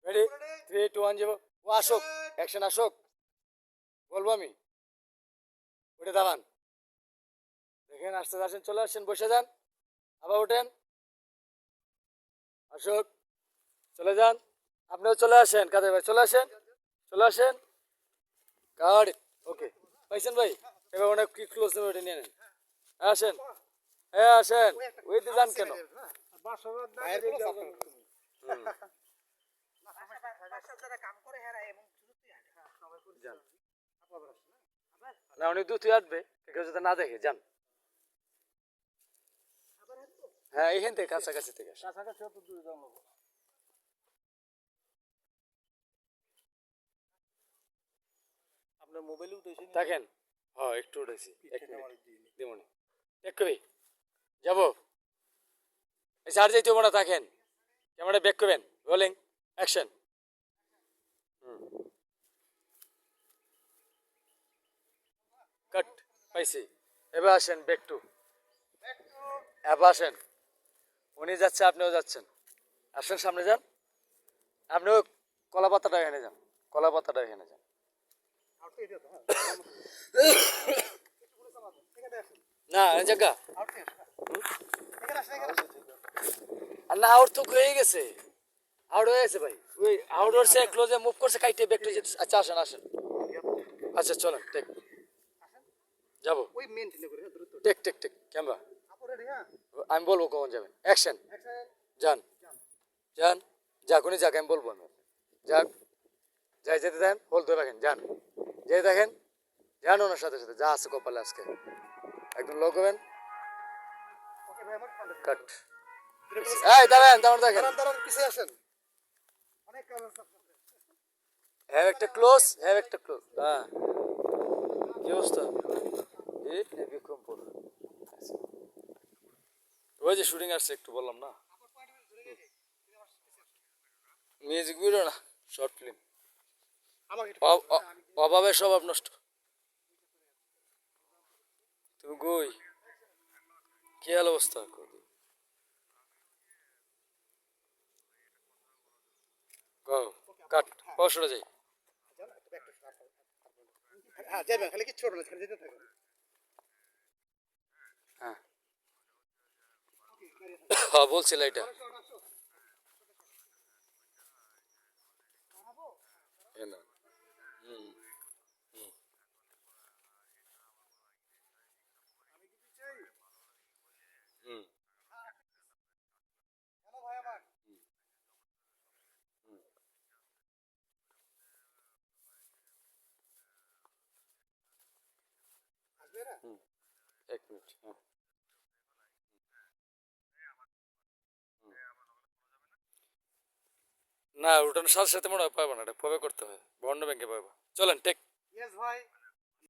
ready 3 2 1 যাবো ও আসুক action আসুক বলবো আমি উঠে দাঁড়ান দেখেন আস্তে আসেন চলে আসেন বসে যান আবার ওঠেন আসুক চলে যান আপনিও চলে আসেন কাদের ভাই চলে আসেন কার্ড ওকে পাইছেন ভাই এবার অনেক কি ক্লোজ নেবে ওটা নিয়ে নেন আসেন হ্যাঁ আসেন ওইতে যান কেন যান না উনি দুধ আসবে কেউ যাতে না দেখে যান হ্যাঁ এইখান থেকে কাছাকাছি থেকে আপনার মোবাইলে উঠেছে থাকেন হ্যাঁ একটু উঠেছি দেমনি এক কবি যাবো এই চার যাইতে মনে থাকেন ক্যামেরা ব্যাক করবেন রোলিং অ্যাকশন কাট পাইছি এবার আসেন ব্যাক টু এবার আসেন উনি যাচ্ছে আপনিও যাচ্ছেন আসেন সামনে যান আপনিও কলা পাতাটা এখানে যান কলা পাতাটা এখানে যান না জায়গা আর না আউট তো হয়ে গেছে আউট হয়ে গেছে ভাই ওই আউট হচ্ছে ক্লোজে মুভ করছে কাইটে ব্যাক টু আচ্ছা আসেন আসেন আচ্ছা চলেন টেক যাবো টেক টেক টেক ক্যামেরা আমি বলবো কখন যাবেন অ্যাকশন যান যান যখনই যাক আমি বলবো আমি যাক যাই যেতে দেন হোল ধরে রাখেন যান যেতে দেখেন যান ওনার সাথে সাথে যা আছে কপালে আজকে একদম লোক হবেন কাট এই দাঁড়ান দেখেন হ্যাভ একটা ক্লোজ হ্যাঁ কি অবস্থা বিক্রমপুর ওই যে শুটিং আসছে একটু বললাম না মিউজিক ভিডিও না শর্ট ফিল্ম অভাবে স্বভাব নষ্ট তুমি কই কি হাল অবস্থা কাট পড়াশোনা যাই হ্যাঁ হ্যাঁ বলছিল এটা এক মিনিট না ওটার সাথে সাথে মনে হয় পাবো না এটা কবে করতে হয় বন্ড ব্যাংকে পাবো চলেন টেক